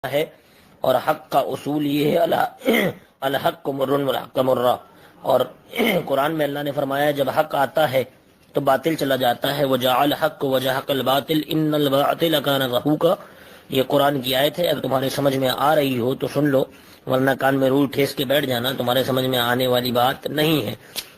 ہے، اور حق کا اصول یہ ہے الحق مر والحق مرہ. اور قرآن میں اللہ نے فرمایا جب حق آتا ہے تو باطل چلا جاتا ہے. وجعل الحق وجحق الباطل ان الباطل کان زہوقا. یہ قرآن کی آیت ہے، اگر تمہارے سمجھ میں آ رہی ہو تو سن لو، ورنہ کان میں روئی ٹھیس کے بیٹھ جانا، تمہارے سمجھ میں آنے والی بات نہیں ہے.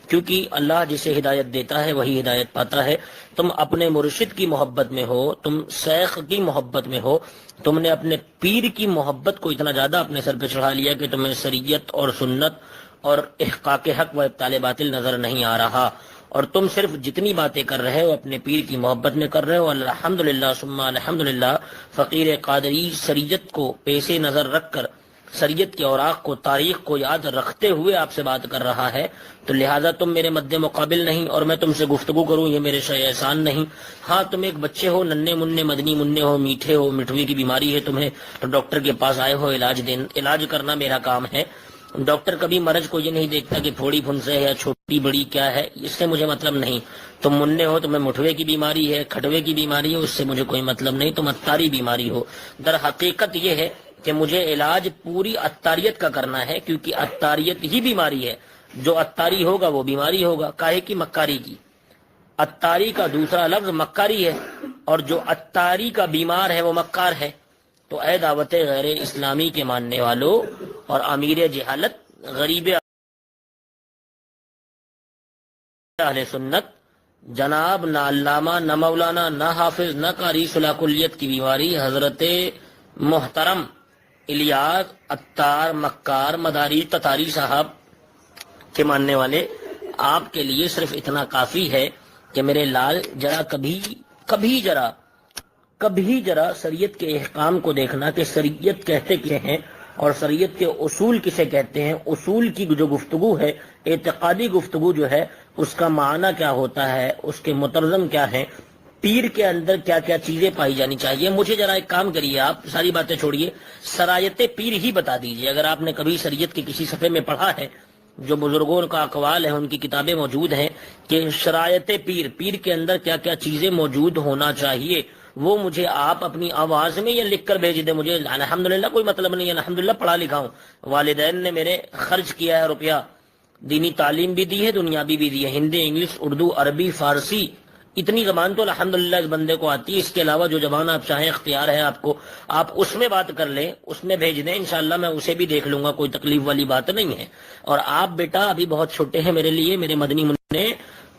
کیونکہ اللہ جسے ہدایت دیتا ہے وہی ہدایت پاتا ہے. تم اپنے مرشد کی محبت میں ہو، تم شیخ کی محبت میں ہو، تم نے اپنے پیر کی محبت کو اتنا زیادہ اپنے سر پہ چڑھا لیا کہ تمہیں شریعت اور سنت اور احقاق حق و ابطال باطل نظر نہیں آ رہا، اور تم صرف جتنی باتیں کر رہے ہو اپنے پیر کی محبت میں کر رہے ہو. الحمدللہ ثم الحمدللہ، فقیر قادری شریعت کو پیش نظر رکھ کر، شریعت کے اوراق کو، تاریخ کو یاد رکھتے ہوئے آپ سے بات کر رہا ہے، تو لہٰذا تم میرے مد مقابل نہیں اور میں تم سے گفتگو کروں یہ میرے شاہ احسان نہیں. ہاں تم ایک بچے ہو، ننے مننے مدنی مننے ہو، میٹھے ہو، مٹھوئی کی بیماری ہے تمہیں، تو ڈاکٹر کے پاس آئے ہو علاج کرنا میرا کام ہے. ڈاکٹر کبھی مرض کو یہ نہیں دیکھتا کہ پھوڑی پھنسے ہے یا چھوٹی بڑی کیا ہے، اس سے مجھے مطلب نہیں. تم مننے ہو، تمہیں مٹھوے کی بیماری ہے، کھٹوے کی بیماری ہے، اس سے مجھے کوئی مطلب نہیں، تم اتاری بیماری ہو. در حقیقت یہ ہے کہ مجھے علاج پوری اتاریت کا کرنا ہے، کیونکہ اتاریت ہی بیماری ہے. جو اتاری ہوگا وہ بیماری ہوگا. کاہے کی؟ مکاری کی. اتاری کا دوسرا لفظ مکاری ہے، اور جو اتاری کا بیمار ہے وہ مکار ہے. تو اے دعوت غیر اسلامی کے ماننے والوں اور امیر جہالت، غریب اہل سنت، جناب نہ علامہ نہ مولانا نہ حافظ نہ قاری صلاح کلیت کی بیماری حضرت محترم الیاس اتار مکار مداری تتاری صاحب کے ماننے والے، آپ کے لیے صرف اتنا کافی ہے کہ میرے لال ذرا کبھی ذرا شریعت کے احکام کو دیکھنا کہ شریعت کہتے کیا ہیں اور شریعت کے اصول کسے کہتے ہیں. اصول کی جو گفتگو ہے، اعتقادی گفتگو جو ہے، اس کا معنی کیا ہوتا ہے، اس کے مترجم کیا ہیں، پیر کے اندر کیا کیا چیزیں پائی جانی چاہیے. مجھے ذرا ایک کام کریے، آپ ساری باتیں چھوڑیے، شرائط پیر ہی بتا دیجئے. اگر آپ نے کبھی شریعت کے کسی صفحے میں پڑھا ہے، جو بزرگوں کا اقوال ہے، ان کی کتابیں موجود ہیں کہ شرائط پیر کے اندر کیا کیا چیزیں موجود ہونا چاہیے، وہ مجھے آپ اپنی آواز میں یا لکھ کر بھیج دیں. مجھے الحمدللہ کوئی مطلب نہیں ہے، الحمدللہ پڑھا لکھا ہوں، والدین نے میرے خرچ کیا ہے روپیہ، دینی تعلیم بھی دی ہے، دنیاوی بھی دی ہے، ہندی انگلش اردو عربی فارسی اتنی زبان تو الحمدللہ اس بندے کو آتی ہے. اس کے علاوہ جو زبان آپ چاہیں اختیار ہے آپ کو، آپ اس میں بات کر لیں، اس میں بھیج دیں، انشاءاللہ میں اسے بھی دیکھ لوں گا، کوئی تکلیف والی بات نہیں ہے. اور آپ بیٹا ابھی بہت چھوٹے ہیں میرے لیے، میرے مدنی منع،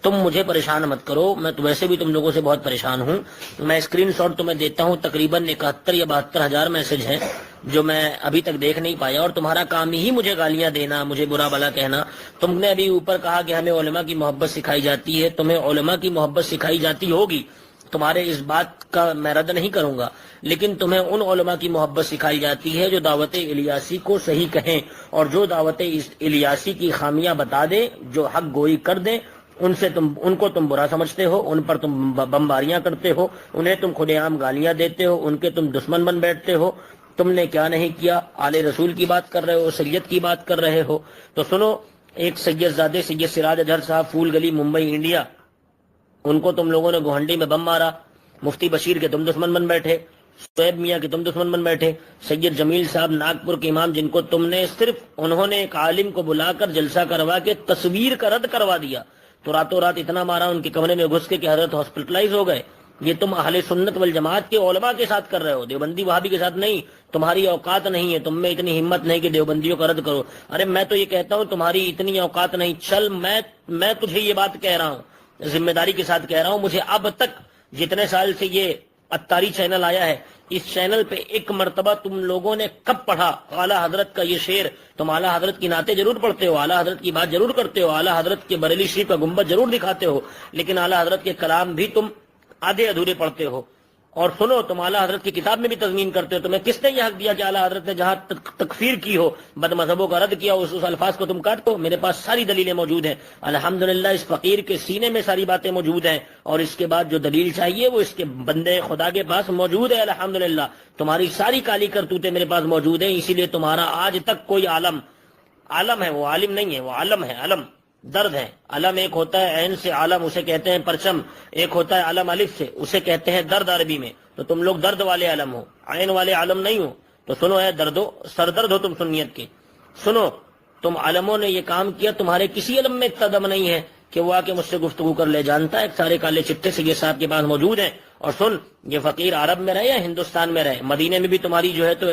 تم مجھے پریشان مت کرو، میں تو ویسے بھی تم لوگوں سے بہت پریشان ہوں. میں اسکرین شاٹ تمہیں دیتا ہوں، تقریباً 71 یا 72 ہزار میسج ہیں جو میں ابھی تک دیکھ نہیں پایا، اور تمہارا کام ہی مجھے گالیاں دینا، مجھے برا بھلا کہنا. تم نے ابھی اوپر کہا کہ ہمیں علماء کی محبت سکھائی جاتی ہے، تمہیں علماء کی محبت سکھائی جاتی ہوگی، تمہارے اس بات کا میں رد نہیں کروں گا، لیکن تمہیں ان علماء کی محبت سکھائی جاتی ہے جو دعوت الیاسی کو صحیح کہیں، اور جو دعوت الیاسی کی خامیاں بتا دیں، جو حق گوئی کر دیں، ان کو تم برا سمجھتے ہو، ان پر تم بمباریاں کرتے ہو، انہیں تم کھلے عام گالیاں دیتے ہو، ان کے تم دشمن بن بیٹھتے ہو. تم نے کیا نہیں کیا، آل رسول کی بات کر رہے ہو، شریعت کی بات کر رہے ہو. تو سنو، ایک سید زادے سید سراج اظہر صاحب، پھول گلی ممبئی انڈیا، ان کو تم لوگوں نے گوہنڈی میں بم مارا، مفتی بشیر کے تم دشمن بن بیٹھے، شعیب میاں کے تم دشمن بن بیٹھے، سید جمیل صاحب ناگپور کے امام، جن کو تم نے صرف انہوں نے ایک عالم کو بلا کر جلسہ کروا کے تصویر کا رد کروا دیا، تو راتوں رات اتنا مارا ان کے کمرے میں گھس کے کہ حضرت ہاسپٹلائز ہو گئے. یہ تم اہل سنت والجماعت کے علماء کے ساتھ کر رہے ہو، دیوبندی وہابی کے ساتھ نہیں. تمہاری اوقات نہیں ہے، تم میں اتنی ہمت نہیں کہ دیوبندیوں کا رد کرو. ارے میں تو یہ کہتا ہوں تمہاری اتنی اوقات نہیں. چل میں تجھے یہ بات کہہ رہا ہوں، ذمہ داری کے ساتھ کہہ رہا ہوں. مجھے اب تک جتنے سال سے یہ اتاری چینل آیا ہے، اس چینل پہ ایک مرتبہ تم لوگوں نے کب پڑھا اعلیٰ حضرت کا یہ شعر؟ تم اعلیٰ حضرت کی نعتیں ضرور پڑھتے ہو، اعلیٰ حضرت کی بات ضرور کرتے ہو، اعلیٰ حضرت کے بریلی شریف کا گنبد ضرور دکھاتے ہو، لیکن اعلیٰ حضرت کے کلام بھی تم آدھے ادھورے پڑھتے ہو. اور سنو، تم اعلیٰ حضرت کی کتاب میں بھی تضمین کرتے ہو. تمہیں کس نے یہ حق دیا کہ اعلیٰ حضرت نے جہاں تکفیر کی ہو، بد مذہبوں کا رد کیا، اس الفاظ کو تم کاٹو؟ میرے پاس ساری دلیلیں موجود ہیں الحمدللہ، اس فقیر کے سینے میں ساری باتیں موجود ہیں، اور اس کے بعد جو دلیل چاہیے وہ اس کے بندے خدا کے پاس موجود ہے الحمدللہ. تمہاری ساری کالی کرتوتیں میرے پاس موجود ہیں، اسی لیے تمہارا آج تک کوئی عالم ہے، وہ عالم نہیں ہے، وہ علم ہے، علم درد ہے. علم ایک ہوتا ہے عین سے عالم، اسے کہتے ہیں پرچم، ایک ہوتا ہے علم الف سے، اسے کہتے ہیں درد عربی میں. تو تم لوگ درد والے علم ہو، عین والے علم نہیں ہو. تو سنو اے دردو، سردرد ہو تم سنیت کے، سنو تم علموں نے یہ کام کیا، تمہارے کسی علم میں اتنا دم نہیں ہے کہ وہ آ کے مجھ سے گفتگو کر لے، جانتا ہے سارے کالے چٹے سے یہ صاحب کے پاس موجود ہیں۔ اور سن، یہ فقیر عرب میں رہے یا ہندوستان میں رہے، مدینے میں بھی تمہاری جو ہے تو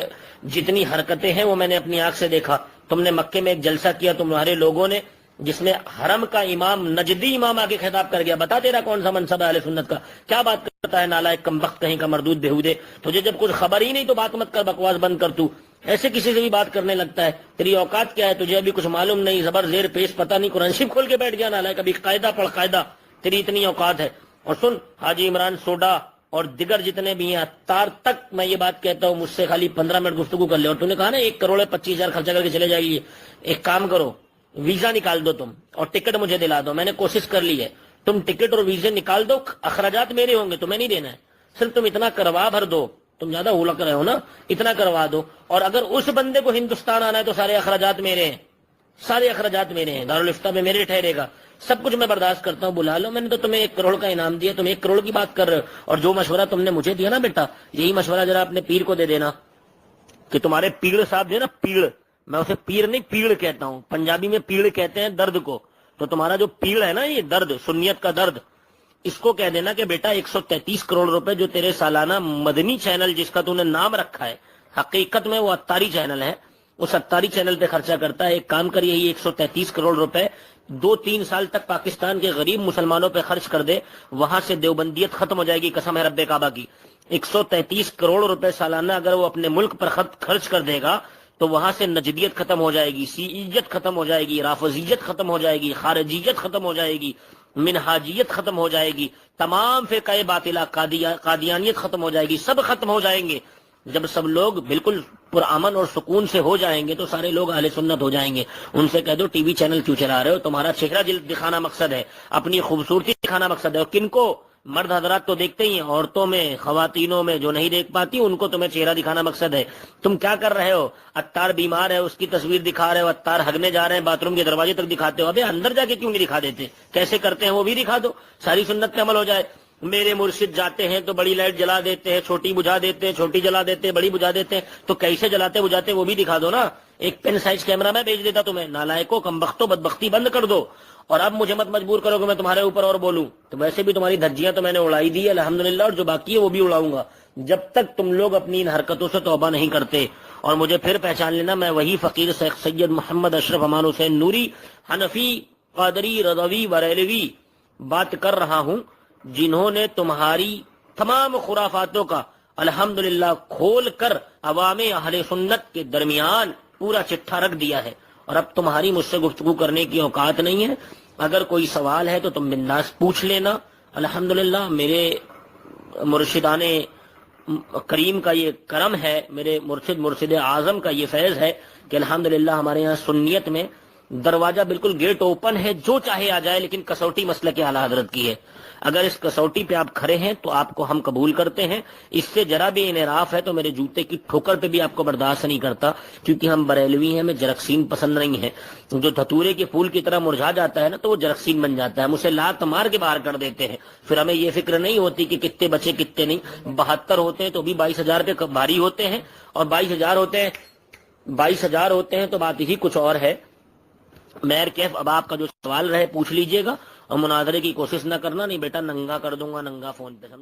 جتنی حرکتیں ہیں وہ میں نے اپنی آنکھ سے دیکھا۔ تم نے مکے میں ایک جلسہ کیا تمہارے لوگوں نے، جس میں حرم کا امام، نجدی امام آگے خطاب کر گیا، بتا تیرا کون سا منصب ہے اہل سنت کا، کیا بات کرتا ہے نالائق کمبخت کہیں کا مردود بےہودے، تجھے جب کچھ خبر ہی نہیں تو بات مت کر، بکواس بند کر، تو ایسے کسی سے بھی بات کرنے لگتا ہے، تیری اوقات کیا ہے، تجھے ابھی کچھ معلوم نہیں، زبر زیر پیش پتہ نہیں، قرآن شریف کھول کے بیٹھ گیا نالائق، ابھی قاعدہ پڑھ قاعدہ، تیری اتنی اوقات ہے۔ اور سن، حاجی عمران سوڈا اور دیگر جتنے بھی ہیں، تار تک میں یہ بات کہتا ہوں، مجھ سے خالی 15 منٹ گفتگو کر لے، اور تو نے کہا نا 1,25,000 خرچہ کر کے چلے جائے گی، ایک کام کرو، ویزا نکال دو تم اور ٹکٹ مجھے دلا دو، میں نے کوشش کر لی ہے، تم ٹکٹ اور ویزے نکال دو، اخراجات میرے ہوں گے، تمہیں نہیں دینا ہے، صرف تم اتنا کروا بھر دو، تم زیادہ ہولک رہے ہو نا، اتنا کروا دو، اور اگر اس بندے کو ہندوستان آنا ہے تو سارے اخراجات میرے ہیں، سارے اخراجات میرے ہیں، دارالفتہ میں میرے ٹھہرے گا، سب کچھ میں برداشت کرتا ہوں، بلا لو، میں نے تو تمہیں 1 کروڑ کا انعام دیا، تم 1 کروڑ کی بات کر رہے ہو، اور جو مشورہ تم نے مجھے دیا نا بیٹا، یہی مشورہ ذرا اپنے پیر کو دے دینا، کہ تمہارے پیڑ صاحب جو ہے نا، پیڑ، میں اسے پیر نہیں پیڑ کہتا ہوں، پنجابی میں پیڑ کہتے ہیں درد کو، تو تمہارا جو پیڑ ہے نا، یہ درد، سنیت کا درد، اس کو کہہ دینا کہ بیٹا 133 کروڑ روپے جو تیرے سالانہ مدنی چینل جس کا تو نے نام رکھا ہے، حقیقت میں وہ اتاری چینل ہے، اس اتاری چینل پہ خرچہ کرتا ہے، ایک کام کر، یہی 133 کروڑ روپے 2-3 سال تک پاکستان کے غریب مسلمانوں پہ خرچ کر دے، وہاں سے دیوبندیت ختم ہو جائے گی، قسم ہے رب کعبہ کی، 133 کروڑ روپے سالانہ اگر وہ اپنے ملک پر خرچ کر دے گا تو وہاں سے نجدیت ختم ہو جائے گی، شیعیت ختم ہو جائے گی، رافضیت ختم ہو جائے گی، خارجیت ختم ہو جائے گی، منہاجیت ختم ہو جائے گی، تمام فرقہ باطلہ، قادیانیت ختم ہو جائے گی، سب ختم ہو جائیں گے۔ جب سب لوگ بالکل پرامن اور سکون سے ہو جائیں گے تو سارے لوگ اہل سنت ہو جائیں گے۔ ان سے کہہ دو ٹی وی چینل کیوں چلا رہے ہو، تمہارا چہرہ جلد دکھانا مقصد ہے، اپنی خوبصورتی دکھانا مقصد ہے، اور کن کو، مرد حضرات تو دیکھتے ہی ہیں، عورتوں میں، خواتینوں میں جو نہیں دیکھ پاتی ان کو تمہیں چہرہ دکھانا مقصد ہے۔ تم کیا کر رہے ہو، عطار بیمار ہے اس کی تصویر دکھا رہے ہو، عطار ہگنے جا رہے ہیں باتھ روم کے دروازے تک دکھاتے ہو، ابے اندر جا کے کیوں نہیں دکھا دیتے، کیسے کرتے ہیں وہ بھی دکھا دو، ساری سنت پہ عمل ہو جائے۔ میرے مرشد جاتے ہیں تو بڑی لائٹ جلا دیتے ہیں، چھوٹی بجھا دیتے ہیں، چھوٹی جلا دیتے ہیں، بڑی بجھا دیتے ہیں، تو کیسے جلاتے بجھاتے وہ بھی دکھا دو نا، ایک پین سائز کیمرہ میں بھیج دیتا تمہیں، نالائکو کمبختو بدبختی بند کر دو، اور اب مجھے مت مجبور کرو کہ میں تمہارے اوپر اور بولوں، تو ویسے بھی تمہاری دھجیاں تو میں نے اڑائی دی ہے الحمدللہ، اور جو باقی ہے وہ بھی اڑاؤں گا، جب تک تم لوگ اپنی ان حرکتوں سے توبہ نہیں کرتے۔ اور مجھے پھر پہچان لینا، میں وہی فقیر شیخ سید محمد اشرف امان حسین نوری، حنفی، قادری، رضوی، بریلوی بات کر رہا ہوں، جنہوں نے تمہاری تمام خرافاتوں کا الحمدللہ کھول کر عوام اہل سنت کے درمیان پورا چٹھا رکھ دیا ہے، اور اب تمہاری مجھ سے گفتگو کرنے کی اوقات نہیں ہے۔ اگر کوئی سوال ہے تو تم بنداس پوچھ لینا، الحمدللہ میرے مرشدان کریم کا یہ کرم ہے، میرے مرشد اعظم کا یہ فیض ہے کہ الحمدللہ ہمارے یہاں سنیت میں دروازہ بالکل گیٹ اوپن ہے، جو چاہے آ جائے، لیکن کسوٹی مسلک اعلی حضرت کی ہے، اگر اس کسوٹی پہ آپ کھڑے ہیں تو آپ کو ہم قبول کرتے ہیں، اس سے ذرا بھی انحراف ہے تو میرے جوتے کی ٹھوکر پہ بھی آپ کو برداشت نہیں کرتا، کیونکہ ہم بریلوی ہیں، ہمیں جرکسین پسند نہیں ہے، جو دھتورے کے پھول کی طرح مرجھا جاتا ہے نا تو وہ جرکسین بن جاتا ہے، ہم اسے لات مار کے باہر کر دیتے ہیں، پھر ہمیں یہ فکر نہیں ہوتی کہ کتنے بچے کتنے نہیں، 72 ہوتے ہیں تو بھی 22,000 پہ بھاری ہوتے ہیں، اور 22,000 ہوتے ہیں تو بات ہی کچھ اور ہے۔ میر کیف، اب آپ کا جو سوال رہے پوچھ لیجئے گا، اور مناظرے کی کوشش نہ کرنا، نہیں بیٹا ننگا کر دوں گا، ننگا فون پہ، سمجھ